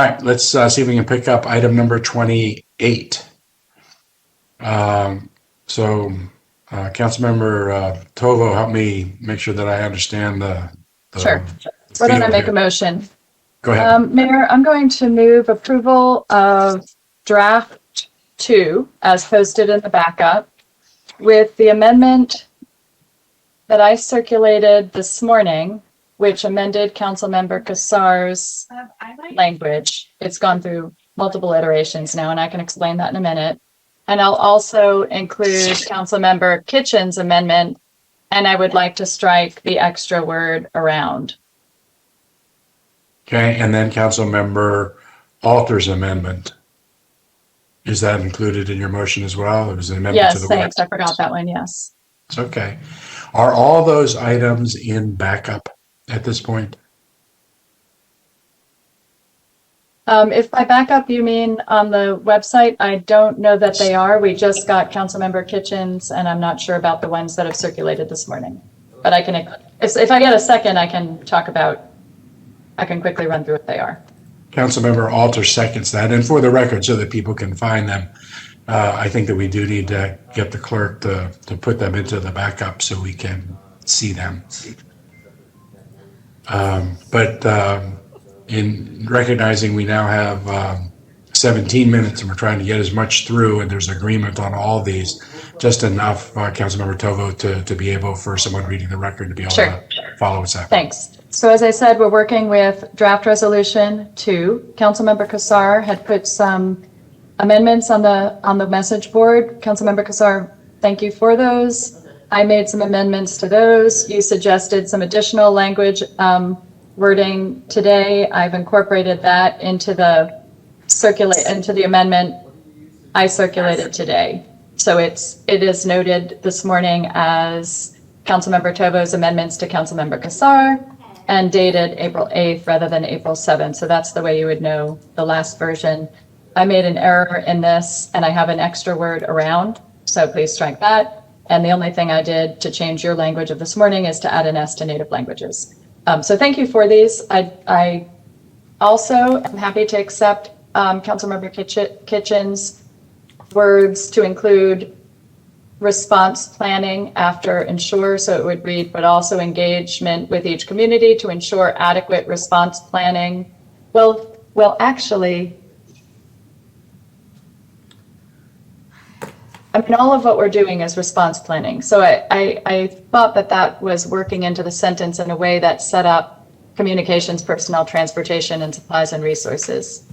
All right, let's see if we can pick up item number 28. Councilmember Tovo, help me make sure that I understand the Sure. Why don't I make a motion? Go ahead. Mayor, I'm going to move approval of draft 2 as posted in the backup with the amendment that I circulated this morning, which amended Councilmember Kassar's language. It's gone through multiple iterations now, and I can explain that in a minute. And I'll also include Councilmember Kitchen's amendment, and I would like to strike the extra word around. Okay, and then Councilmember Alter's amendment. Is that included in your motion as well? It was an amendment to Yes, the thanks. I forgot that one. Yes. It's okay. Are all those items in backup at this point? If by backup you mean on the website, I don't know that they are. We just got Councilmember Kitchen's, and I'm not sure about the ones that have circulated this morning. But I can, if I get a second, I can quickly run through what they are. Councilmember Alter seconds that. And for the record, so that people can find them, I think that we do need to get the clerk to put them into the backup so we can see them. In recognizing we now have 17 minutes and we're trying to get as much through, and there's agreement on all these, just enough, Councilmember Tovo, to be able, for someone reading the record, to be able to follow us up. Thanks. So as I said, we're working with draft resolution 2. Councilmember Kassar had put some amendments on the message board. Councilmember Kassar, thank you for those. I made some amendments to those. You suggested some additional language wording today. I've incorporated that into the amendment I circulated today. So it is noted this morning as Councilmember Tovo's amendments to Councilmember Kassar and dated April 8th rather than April 7th. So that's the way you would know the last version. I made an error in this and I have an extra word around, so please strike that. And the only thing I did to change your language of this morning is to add an S to native languages. So thank you for these. I also am happy to accept Councilmember Kitchen's words to include response planning after ensure, so it would read, but also engagement with each community to ensure adequate response planning. Well, actually, I mean, all of what we're doing is response planning. So I thought that was working into the sentence in a way that set up communications, personnel, transportation, and supplies and resources.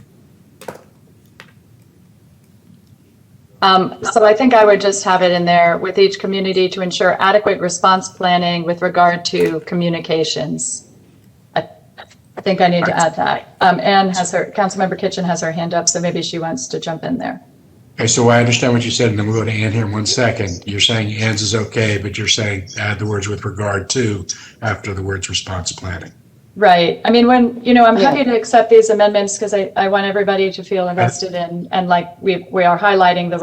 So I think I would just have it in there with each community to ensure adequate response planning with regard to communications. I think I need to add that. Councilmember Kitchen has her hand up, so maybe she wants to jump in there. Okay, so I understand what you said, and then we'll go to Ann here in 1 second. You're saying Ann's is okay, but you're saying add the words with regard to after the words response planning. Right. I mean, I'm happy to accept these amendments because I want everybody to feel invested in, and like we are highlighting the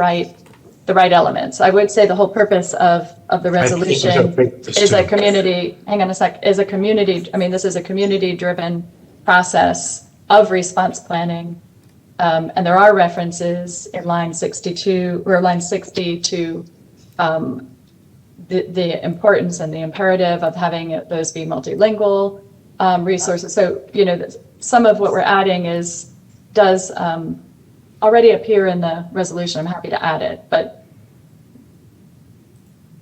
right elements. I would say the whole purpose of the resolution is a community, this is a community driven process of response planning. And there are references in line 62 or line 60 to the importance and the imperative of having those be multilingual resources. So, some of what we're adding does already appear in the resolution. I'm happy to add it, but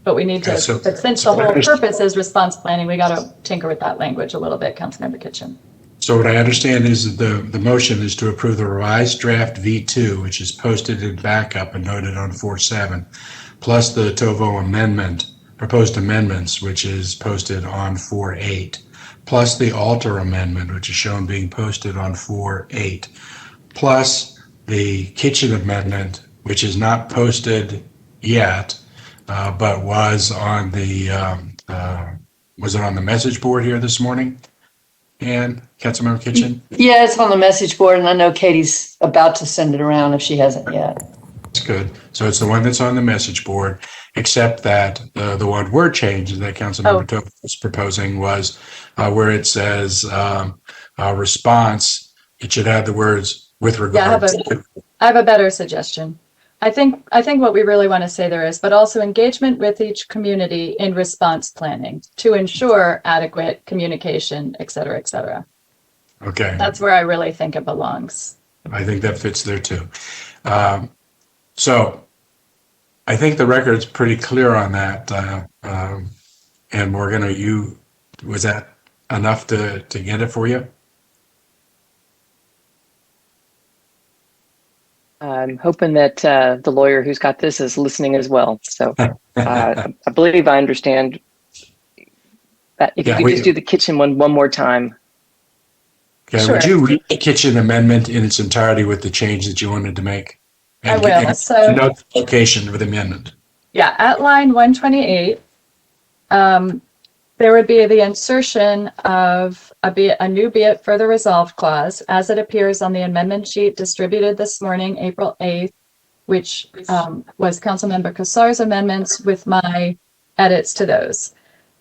we need to, but since the whole purpose is response planning, we got to tinker with that language a little bit, Councilmember Kitchen. So what I understand is that the motion is to approve the revised draft V2, which is posted in backup and noted on 4.7, plus the Tovo amendment, proposed amendments, which is posted on 4.8, plus the Alter amendment, which is shown being posted on 4.8, plus the Kitchen amendment, which is not posted yet, but was on the message board here this morning? And Councilmember Kitchen? Yeah, it's on the message board, and I know Katie's about to send it around if she hasn't yet. That's good. So it's the one that's on the message board, except that the one word change that Councilmember Tovo was proposing was where it says response It should add the words with Yeah, regard to. I have a better suggestion. I think what we really want to say there is, but also engagement with each community in response planning to ensure adequate communication, et cetera, et cetera. Okay, That's where I really think it belongs. I think that fits there too. So I think the record's pretty clear on that. And Morgan, was that enough to get it for you? I'm hoping that the lawyer who's got this is listening as well. So I believe I understand that. If you could just do the kitchen one more time. Okay, Sure. would you read the kitchen amendment in its entirety with the change that you wanted to make? I will. And So note the location of the amendment. yeah, at line 128, there would be the insertion of a new be it further resolved clause as it appears on the amendment sheet distributed this morning, April 8th, which was Councilmember Cassar's amendments with my edits to those.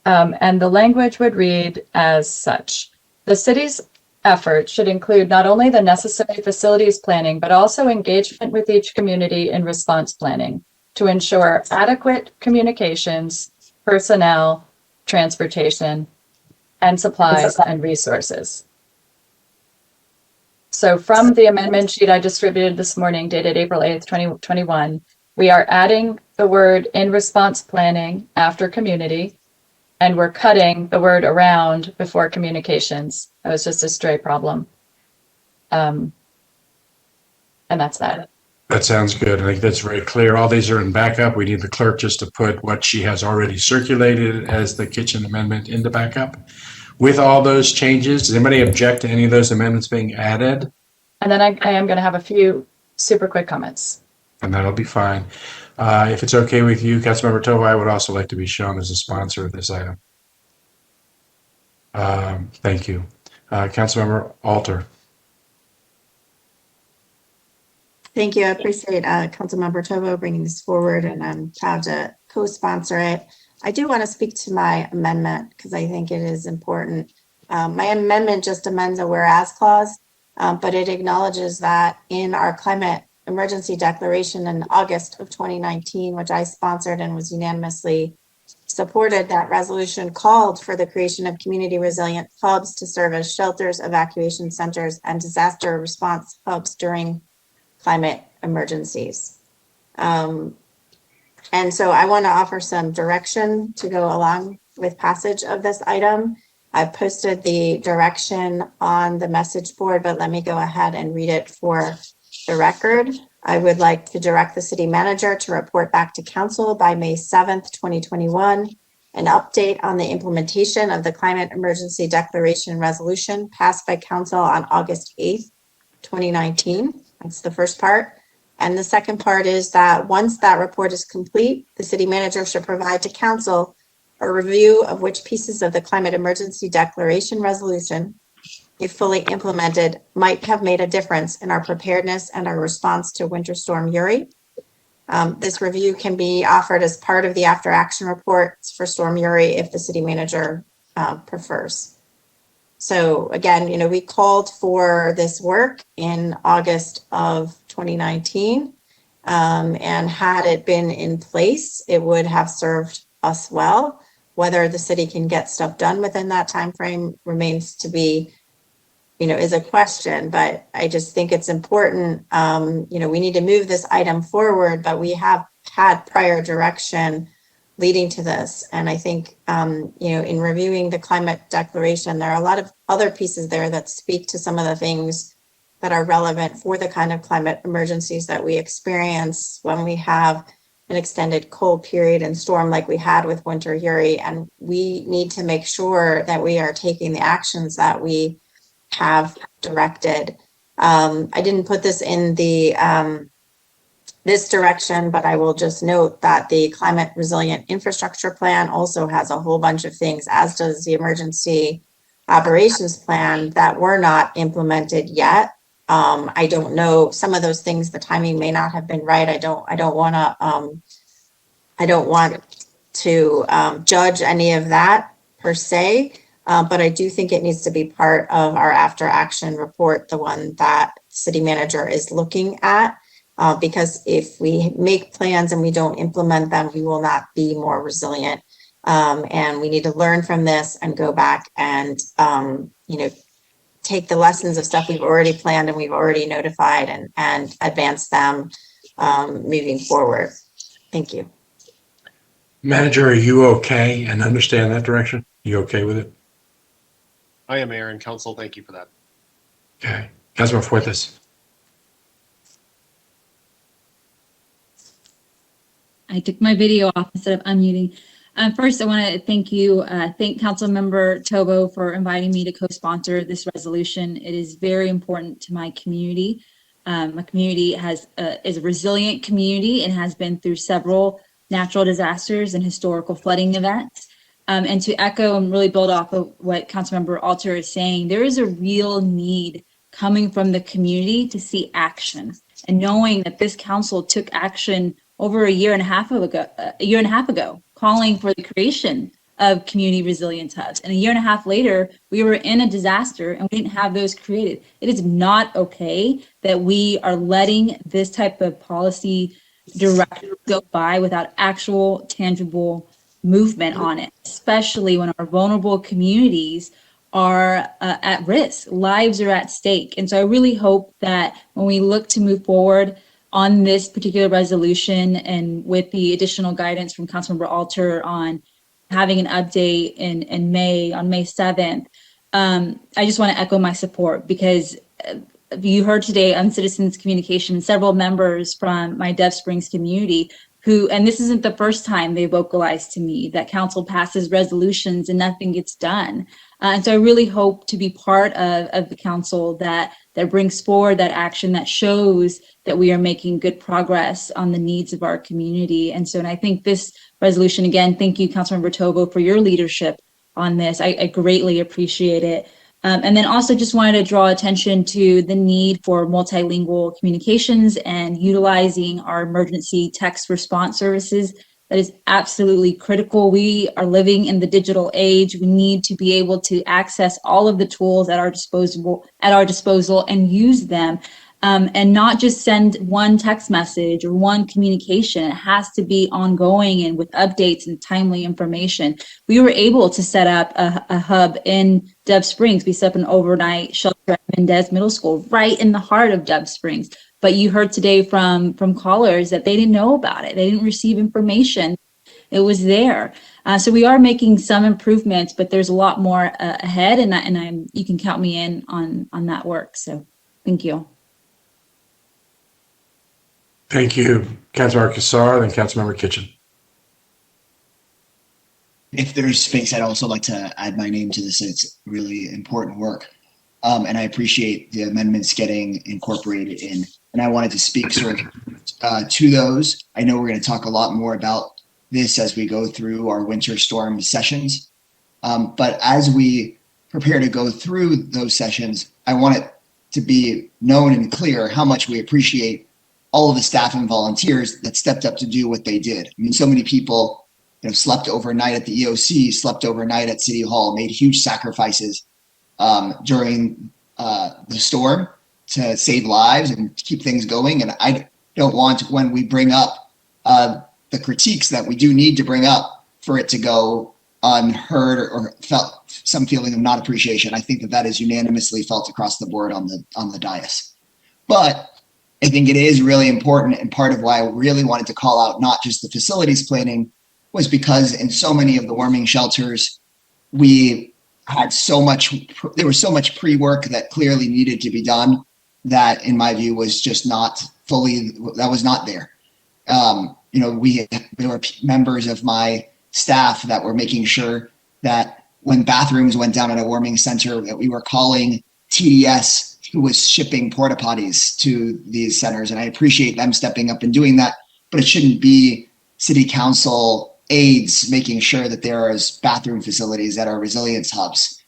And the language would read as such. The city's effort should include not only the necessary facilities planning, but also engagement with each community in response planning to ensure adequate communications, personnel, transportation, and supplies and resources. So from the amendment sheet I distributed this morning, dated April 8th, 2021, we are adding the word in response planning after community, and we're cutting the word around before communications. That was just a stray problem. And that's that. That sounds good. I think that's very clear. All these are in backup. We need the clerk just to put what she has already circulated as the kitchen amendment into backup. With all those changes, does anybody object to any of those amendments being added? And then I am going to have a few super quick comments. And that'll be fine. If it's okay with you, Councilmember Tova, I would also like to be shown as a sponsor of this item. Thank you. Councilmember Alter. Thank you. I appreciate Councilmember Tovo bringing this forward, and I'm proud to co-sponsor it. I do want to speak to my amendment because I think it is important. My amendment just amends a whereas clause, but it acknowledges that in our climate emergency declaration in August of 2019, which I sponsored and was unanimously supported, that resolution called for the creation of community resilient hubs to serve as shelters, evacuation centers, and disaster response hubs during climate emergencies. And so I want to offer some direction to go along with passage of this item. I've posted the direction on the message board, but let me go ahead and read it for the record. I would like to direct the city manager to report back to council by May 7th, 2021, an update on the implementation of the climate emergency declaration resolution passed by council on August 8th, 2019. That's the first part. And the second part is that once that report is complete, the city manager should provide to council a review of which pieces of the climate emergency declaration resolution, if fully implemented, might have made a difference in our preparedness and our response to Winter Storm Uri. This review can be offered as part of the after action reports for Storm Uri if the city manager prefers. So again, we called for this work in August of 2019, and had it been in place, it would have served us well. Whether the city can get stuff done within that time frame remains to be, is a question. But I just think it's important. We need to move this item forward, but we have had prior direction leading to this. And I think, in reviewing the climate declaration, there are a lot of other pieces there that speak to some of the things that are relevant for the kind of climate emergencies that we experience when we have an extended cold period and storm like we had with Winter Uri. And we need to make sure that we are taking the actions that we have directed. I didn't put this in the this direction, but I will just note that the climate resilient infrastructure plan also has a whole bunch of things, as does the emergency operations plan, that were not implemented yet. I don't know, some of those things, the timing may not have been right. I don't want to judge any of that per se. But I do think it needs to be part of our after action report, the one that city manager is looking at. Because if we make plans and we don't implement them, we will not be more resilient. And we need to learn from this and go back and, take the lessons of stuff we've already planned and we've already notified and advance them moving forward. Thank you. Manager, are you okay and understand that direction? You okay with it? I am, Mayor and Council. Thank you for that. Okay. Councilmember Fuentes. I took my video off instead of unmuting. First, I want to thank Councilmember Tobo for inviting me to co-sponsor this resolution. It is very important to my community. My community is a resilient community and has been through several natural disasters and historical flooding events. And to echo and really build off of what Councilmember Alter is saying, there is a real need coming from the community to see action. And knowing that this council took action over a year and a half ago, calling for the creation of community resilience hubs. And a year and a half later, we were in a disaster and we didn't have those created. It is not okay that we are letting this type of policy directive go by without actual tangible movement on it, especially when our vulnerable communities are at risk, lives are at stake. And so I really hope that when we look to move forward on this particular resolution and with the additional guidance from Councilmember Alter on having an update in May, on May 7th, I just want to echo my support because you heard today on citizens communication, several members from my Dev Springs community who, and this isn't the first time they vocalized to me that council passes resolutions and nothing gets done. And so I really hope to be part of the council that brings forward that action that shows that we are making good progress on the needs of our community. And so, and I think this resolution, again, thank you, Councilmember Tobo, for your leadership on this. I greatly appreciate it. And then also just wanted to draw attention to the need for multilingual communications and utilizing our emergency text response services. That is absolutely critical. We are living in the digital age. We need to be able to access all of the tools at our disposal and use them. And not just send one text message or one communication. It has to be ongoing and with updates and timely information. We were able to set up a hub in Dev Springs. We set up an overnight shelter at Mendez Middle School right in the heart of Dev Springs. But you heard today from callers that they didn't know about it. They didn't receive information. It was there. So we are making some improvements, but there's a lot more ahead, and you can count me in on that work. So thank you. Thank you, Councilmember Kassar, then Councilmember Kitchen. If there's space, I'd also like to add my name to this. It's really important work. And I appreciate the amendments getting incorporated in. And I wanted to speak sort of to those. I know we're going to talk a lot more about this as we go through our winter storm sessions. But as we prepare to go through those sessions, I want it to be known and clear how much we appreciate all of the staff and volunteers that stepped up to do what they did. I mean, so many people, slept overnight at the EOC, slept overnight at City Hall, made huge sacrifices during the storm to save lives and keep things going. And I don't want, when we bring up the critiques that we do need to bring up, for it to go unheard or felt some feeling of not appreciation. I think that is unanimously felt across the board on the dais. But I think it is really important, and part of why I really wanted to call out not just the facilities planning was because in so many of the warming shelters, we had there was so much pre-work that clearly needed to be done that, in my view, was just not fully, that was not there. There were members of my staff that were making sure that when bathrooms went down at a warming center, that we were calling TDS, who was shipping porta potties to these centers. And I appreciate them stepping up and doing that, but it shouldn't be city council aides making sure that there is bathroom facilities that are resilience hubs.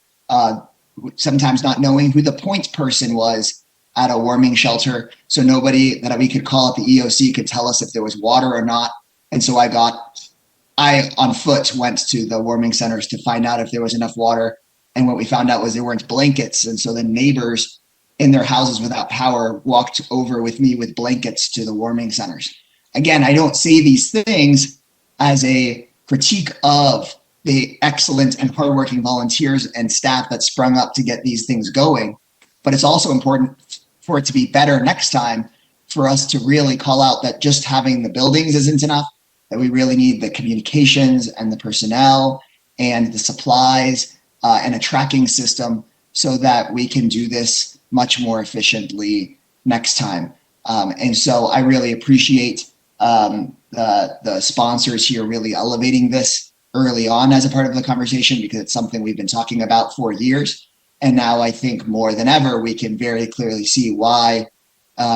Sometimes not knowing who the point person was at a warming shelter. So nobody that we could call at the EOC could tell us if there was water or not. And so I on foot went to the warming centers to find out if there was enough water. And what we found out was there weren't blankets. And so the neighbors in their houses without power walked over with me with blankets to the warming centers. Again, I don't say these things as a critique of the excellent and hardworking volunteers and staff that sprung up to get these things going, but it's also important for it to be better next time, for us to really call out that just having the buildings isn't enough, that we really need the communications and the personnel and the supplies and a tracking system so that we can do this much more efficiently next time. And so I really appreciate the sponsors here really elevating this early on as a part of the conversation, because it's something we've been talking about for years. And now I think more than ever, we can very clearly see why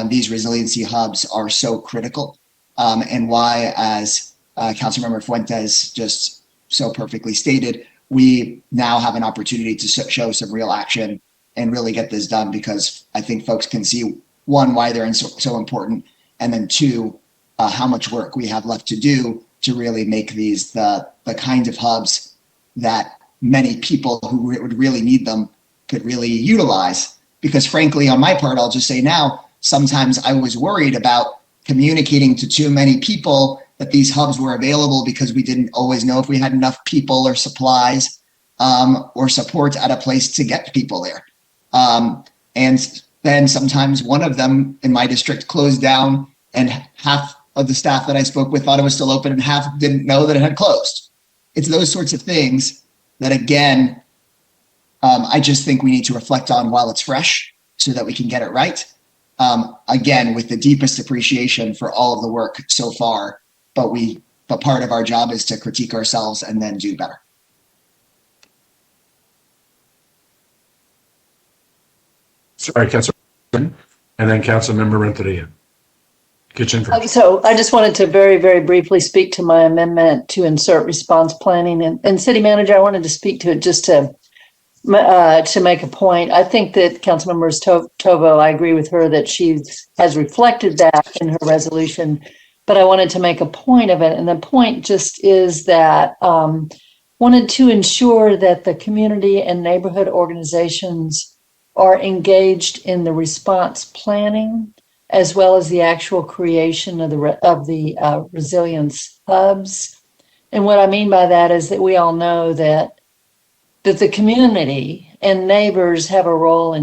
these resiliency hubs are so critical, and why, as Councilmember Fuentes just so perfectly stated, we now have an opportunity to show some real action and really get this done, because I think folks can see, one, why they're so important, and then two, how much work we have left to do to really make these the kind of hubs that many people who would really need them could really utilize. Because frankly, on my part, I'll just say now, sometimes I was worried about communicating to too many people that these hubs were available, because we didn't always know if we had enough people or supplies or support at a place to get people there. And then sometimes one of them in my district closed down, and half of the staff that I spoke with thought it was still open and half didn't know that it had closed. It's those sorts of things that, again, I just think we need to reflect on while it's fresh so that we can get it right. Again, with the deepest appreciation for all of the work so far, but part of our job is to critique ourselves and then do better. Sorry, Councilor, and then Councilmember Renteria. Kitchen first. So I just wanted to very, very briefly speak to my amendment to insert response planning. And City Manager, I wanted to speak to it just to make a point. I think that Councilmember Tovo, I agree with her that she has reflected that in her resolution, but I wanted to make a point of it. And the point just is that wanted to ensure that the community and neighborhood organizations are engaged in the response planning, as well as the actual creation of the resilience hubs. And what I mean by that is that we all know that the community and neighbors have a role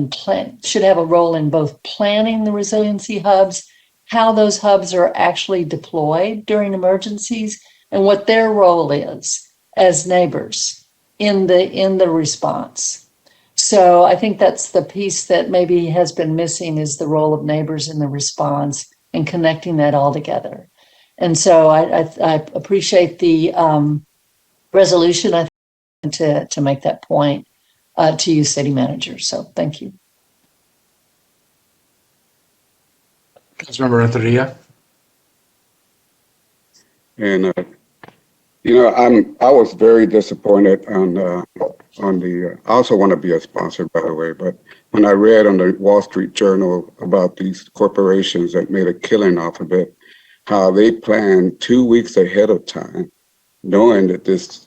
should have a role in both planning the resiliency hubs, how those hubs are actually deployed during emergencies, and what their role is as neighbors in the response. So I think that's the piece that maybe has been missing, is the role of neighbors in the response and connecting that all together. And so I appreciate the resolution, I think, to make that point to you, City Manager. So thank you. Councilmember Renteria. And I was very disappointed on the. I also want to be a sponsor, by the way. But when I read on the Wall Street Journal about these corporations that made a killing off of it, how they planned 2 weeks ahead of time, knowing that this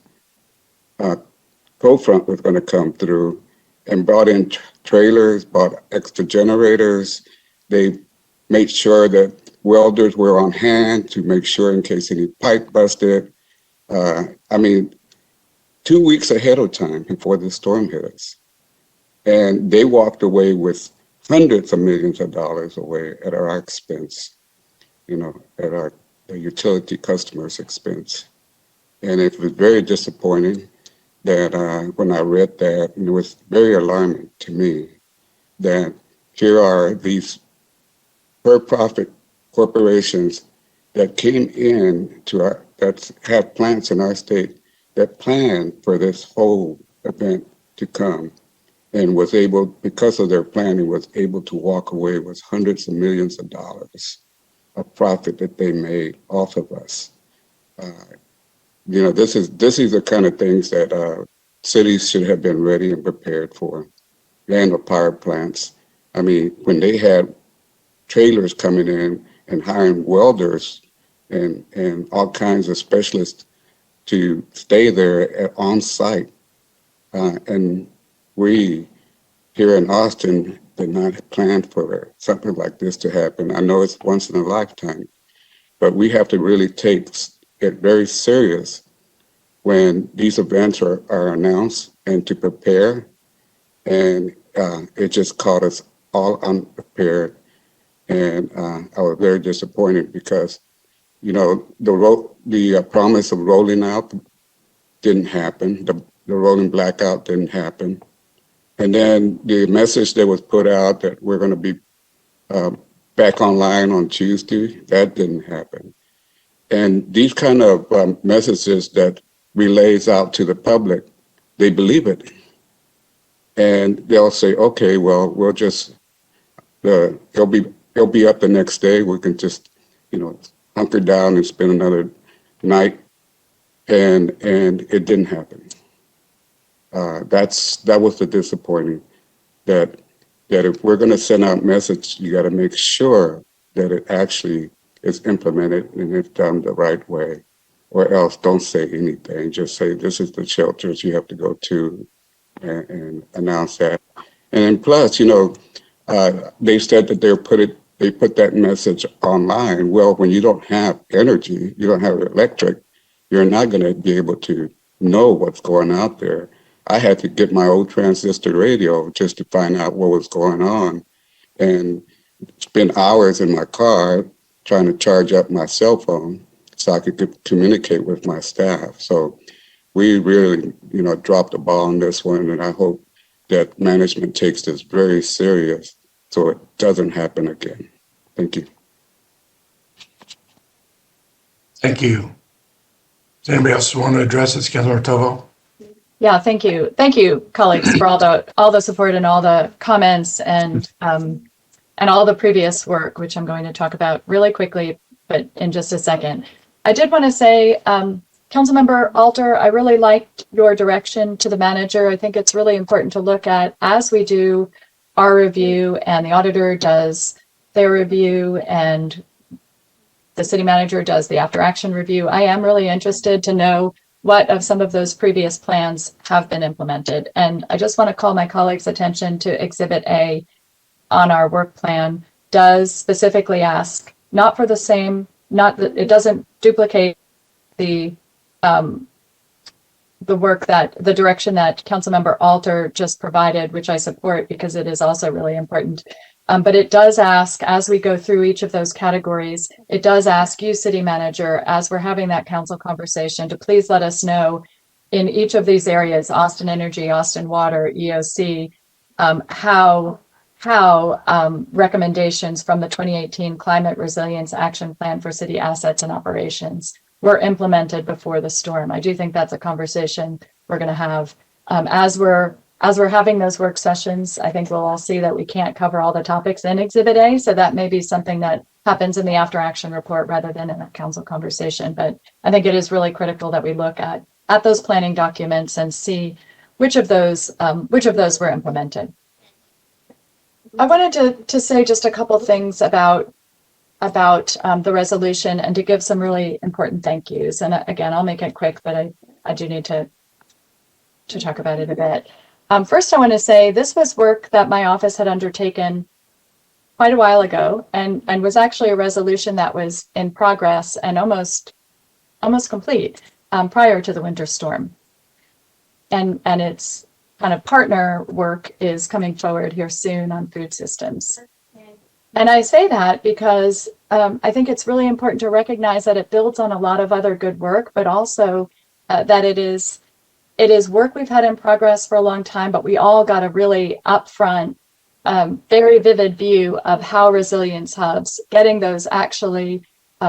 cold front was going to come through, and brought in trailers, bought extra generators. They made sure that welders were on hand to make sure in case any pipe busted. 2 weeks ahead of time before the storm hit us. And they walked away with hundreds of millions of dollars away at our expense, at our utility customers' expense. And it was very disappointing that when I read that, and it was very alarming to me that here are these for-profit corporations that came in that have plants in our state that planned for this whole event to come, and was able, because of their planning, was able to walk away with hundreds of millions of dollars of profit that they made off of us. This is the kind of things that cities should have been ready and prepared for. And the power plants. When they had trailers coming in and hiring welders and all kinds of specialists to stay there on site. And we here in Austin did not plan for something like this to happen. I know it's once in a lifetime, but we have to really take it very serious when these events are announced and to prepare. And it just caught us all unprepared. And I was very disappointed because, you know, the promise of rolling out didn't happen. The rolling blackout didn't happen. And then the message that was put out that we're going to be back online on Tuesday, that didn't happen. And these kind of messages that relays out to the public, they believe it. And they'll say, okay, well, we'll just, it'll be up the next day. We can just, you know, hunker down and spend another night. And it didn't happen. That was the disappointing, that if we're going to send out message, you got to make sure that it actually is implemented and it's done the right way, or else don't say anything. Just say this is the shelters you have to go to, and announce that. And then plus, you know, they said that they put that message online. Well, when you don't have energy, you don't have electric, you're not going to be able to know what's going out there. I had to get my old transistor radio just to find out what was going on, and spend hours in my car trying to charge up my cell phone so I could communicate with my staff. So we really, you know, dropped the ball on this one, and I hope that management takes this very serious so it doesn't happen again. Thank you. Thank you. Does anybody else want to address this, Councilor Tovo? Yeah, thank you. Thank you, colleagues, for all the support and all the comments and all the previous work, which I'm going to talk about really quickly, but in just a second. I did want to say, Councilmember Alter, I really liked your direction to the manager. I think it's really important to look at, as we do our review and the auditor does their review and the city manager does the after action review. I am really interested to know what of some of those previous plans have been implemented. And I just want to call my colleagues' attention to Exhibit A on our work plan. Does specifically ask, not for the same, not that it doesn't duplicate the work the direction that Councilmember Alter just provided, which I support because it is also really important. But it does ask, as we go through each of those categories, it does ask you, city manager, as we're having that council conversation, to please let us know in each of these areas, Austin Energy, Austin Water, EOC, how recommendations from the 2018 Climate Resilience Action Plan for City Assets and Operations were implemented before the storm. I do think that's a conversation we're going to have as we're having those work sessions. I think we'll all see that we can't cover all the topics in Exhibit A, so that may be something that happens in the after action report rather than in a council conversation. But I think it is really critical that we look at those planning documents and see which of those were implemented. I wanted to say just a couple things about the resolution and to give some really important thank yous. And again, I'll make it quick, but I do need to talk about it a bit. First, I want to say this was work that my office had undertaken quite a while ago, and was actually a resolution that was in progress and almost complete prior to the winter storm. And its kind of partner work is coming forward here soon on food systems. And I say that because I think it's really important to recognize that it builds on a lot of other good work, but also that it is work we've had in progress for a long time, but we all got a really upfront, very vivid view of how resilience hubs, getting those actually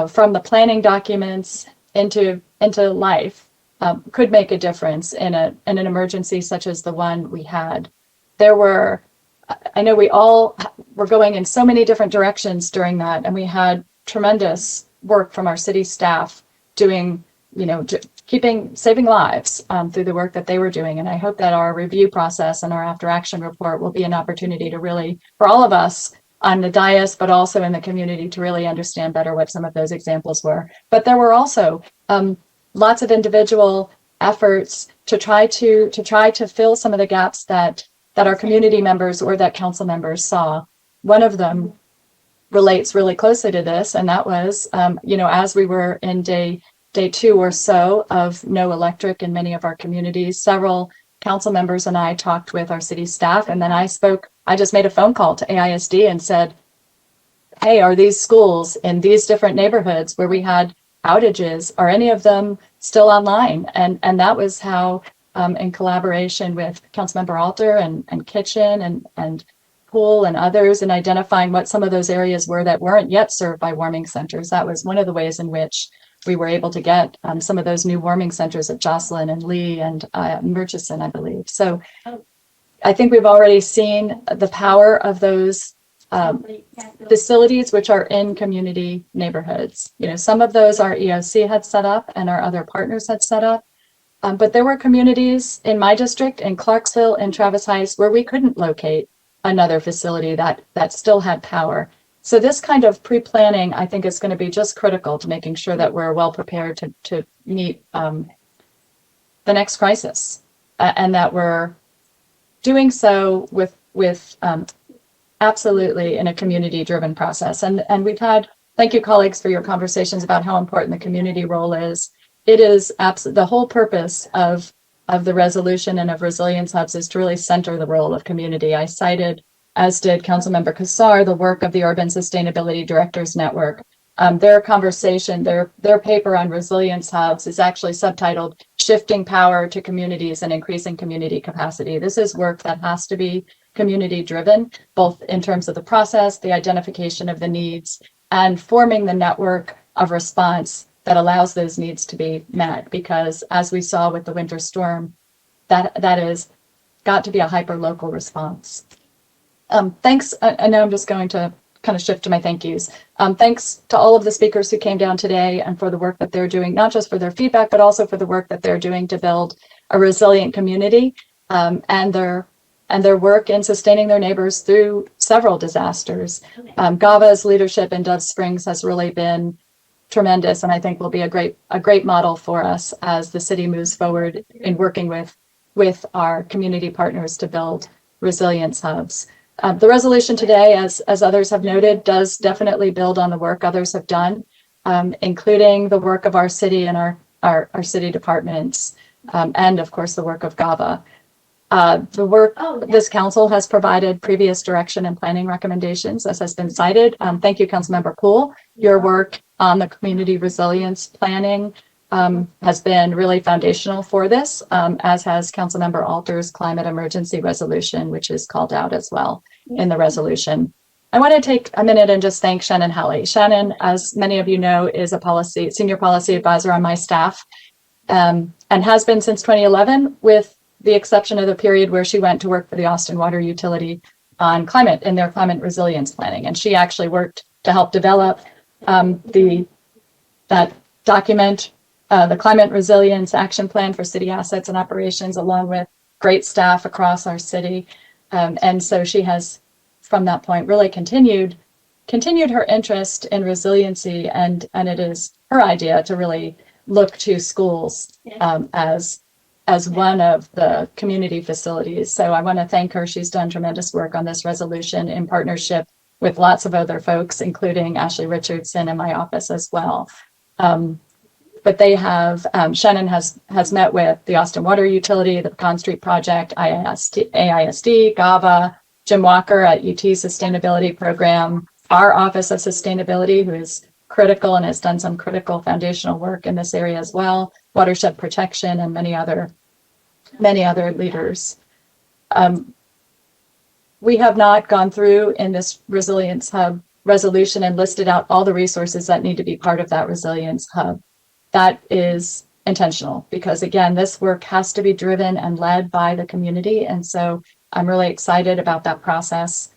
from the planning documents into life, could make a difference in an emergency such as the one we had. I know we all were going in so many different directions during that, and we had tremendous work from our city staff doing, saving lives through the work that they were doing. And I hope that our review process and our after action report will be an opportunity to really, for all of us on the dais, but also in the community, to really understand better what some of those examples were. But there were also lots of individual efforts to try to fill some of the gaps that that our community members or that council members saw. One of them relates really closely to this, and that was, as we were in day 2 or so of no electric in many of our communities, several council members and I talked with our city staff, and then I just made a phone call to AISD and said, hey, are these schools in these different neighborhoods where we had outages, are any of them still online? And that was how, in collaboration with Councilmember Alter and Kitchen and Poole and others, in identifying what some of those areas were that weren't yet served by warming centers. That was one of the ways in which we were able to get some of those new warming centers at Jocelyn and Lee and Murchison, I believe. So I think we've already seen the power of those facilities which are in community neighborhoods. Some of those our EOC had set up and our other partners had set up. But there were communities in my district, in Clarksville and Travis Heights, where we couldn't locate another facility that still had power. So this kind of pre-planning, I think, is going to be just critical to making sure that we're well prepared to meet the next crisis, and that we're doing so with absolutely in a community-driven process. And we've had, thank you, colleagues, for your conversations about how important the community role is. It is the whole purpose of the resolution and of resilience hubs is to really center the role of community. I cited, as did Councilmember Kassar, the work of the Urban Sustainability Directors Network. Their conversation, their paper on resilience hubs is actually subtitled Shifting Power to Communities and Increasing Community Capacity. This is work that has to be community driven, both in terms of the process, the identification of the needs, and forming the network of response that allows those needs to be met. Because as we saw with the winter storm, that is got to be a hyper local response. Thanks. I know I'm just going to kind of shift to my thank yous. Thanks to all of the speakers who came down today and for the work that they're doing, not just for their feedback, but also for the work that they're doing to build a resilient community, and their work in sustaining their neighbors through several disasters. GAVA's leadership in Dove Springs has really been tremendous, and I think will be a great model for us as the city moves forward in working with our community partners to build resilience hubs. The resolution today, as others have noted, does definitely build on the work others have done, including the work of our city and our city departments, and of course the work of GAVA. The work this council has provided previous direction and planning recommendations, as has been cited. Thank you, Councilmember Poole. Your work on the community resilience planning has been really foundational for this, as has Councilmember Alter's climate emergency resolution, which is called out as well in the resolution. I want to take a minute and just thank Shannon Halley. Shannon, as many of you know, is a senior policy advisor on my staff, and has been since 2011, with the exception of the period where she went to work for the Austin Water Utility on climate in their climate resilience planning. And she actually worked to help develop that document, the Climate Resilience Action Plan for City Assets and Operations, along with great staff across our city. And so she has, from that point, really continued her interest in resiliency, and it is her idea to really look to schools as one of the community facilities. So I want to thank her. She's done tremendous work on this resolution in partnership with lots of other folks, including Ashley Richardson in my office as well. But they have, Shannon has met with the Austin Water Utility, the Pecan Street Project, AISD, GAVA, Jim Walker at UT Sustainability Program, our Office of Sustainability, who is critical and has done some critical foundational work in this area as well, watershed protection, and many other leaders. We have not gone through in this Resilience Hub resolution and listed out all the resources that need to be part of that Resilience Hub. That is intentional, because again, this work has to be driven and led by the community. And so I'm really excited about that process.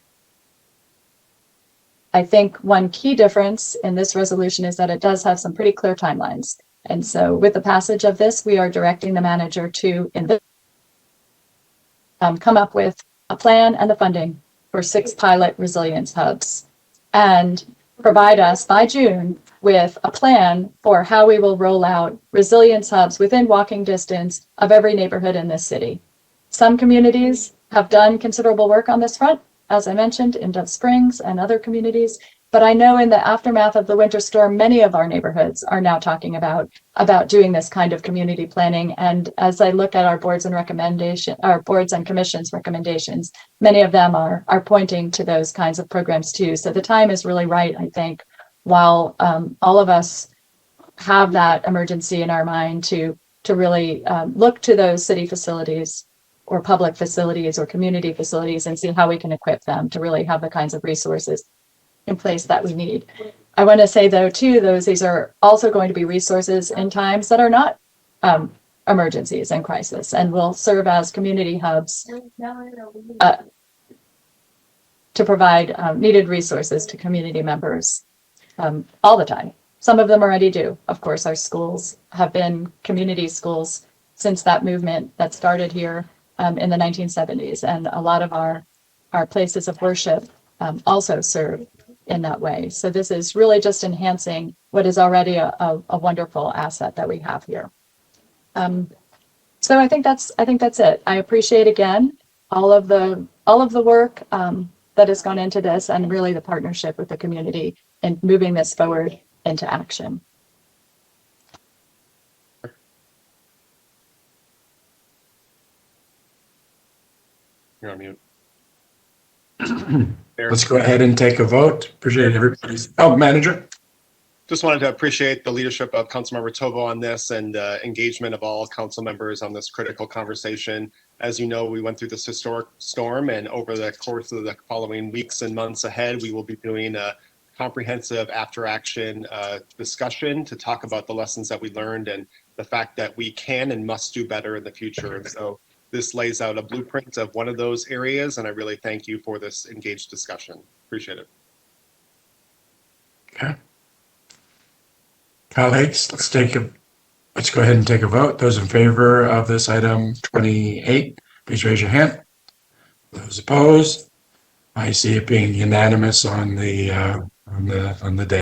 I think one key difference in this resolution is that it does have some pretty clear timelines. And so with the passage of this, we are directing the manager to come up with a plan and the funding for 6 pilot resilience hubs, and provide us by June with a plan for how we will roll out resilience hubs within walking distance of every neighborhood in this city. Some communities have done considerable work on this front, as I mentioned, in Dove Springs and other communities. But I know in the aftermath of the winter storm, many of our neighborhoods are now talking about doing this kind of community planning. And as I look at our boards and commissions recommendations, many of them are pointing to those kinds of programs too. So the time is really right, I think, while all of us have that emergency in our mind to really look to those city facilities or public facilities or community facilities and see how we can equip them to really have the kinds of resources in place that we need. I want to say though too, these are also going to be resources in times that are not emergencies and crisis, and will serve as community hubs to provide needed resources to community members all the time. Some of them already do. Of course, our schools have been community schools since that movement that started here in the 1970s, and a lot of our places of worship also serve in that way. So this is really just enhancing what is already a wonderful asset that we have here. So I think that's it. I appreciate again all of the work that has gone into this, and really the partnership with the community in moving this forward into action. You're on mute. Let's go ahead and take a vote. Appreciate everybody's. Oh, manager. Just wanted to appreciate the leadership of Councilmember Tovo on this, and engagement of all council members on this critical conversation. As you know, we went through this historic storm, and over the course of the following weeks and months ahead, we will be doing a comprehensive after action discussion to talk about the lessons that we learned and the fact that we can and must do better in the future. And so this lays out a blueprint of one of those areas, and I really thank you for this engaged discussion. Appreciate it. Okay. Colleagues, let's go ahead and take a vote. Those in favor of this item 28, please raise your hand. Those opposed, I see it being unanimous on the day.